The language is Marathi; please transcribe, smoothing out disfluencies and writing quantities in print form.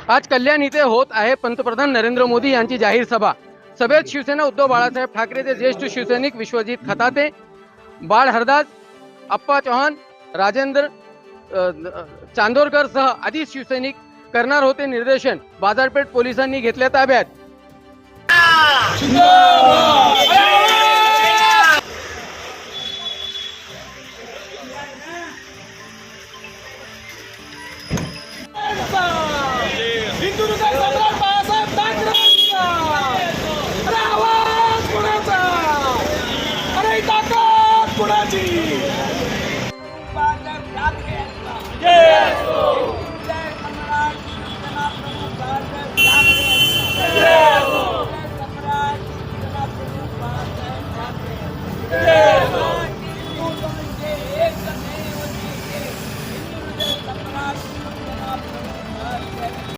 आज कल्याण इथे होत आहे पंतप्रधान नरेंद्र मोदी यांची जाहीर सभा। सभेत शिवसेना उद्धव बाळासाहेब ठाकरेचे ज्येष्ठ शिवसैनिक विश्वजित खताते, बाळ हरदास, अप्पा चौहान, राजेंद्र चांदोरकर सह अधिक शिवसैनिक करणार होते निर्देशन। बाजारपेठ पोलिसांनी घेतल्या ताब्यात। हिंदुत्व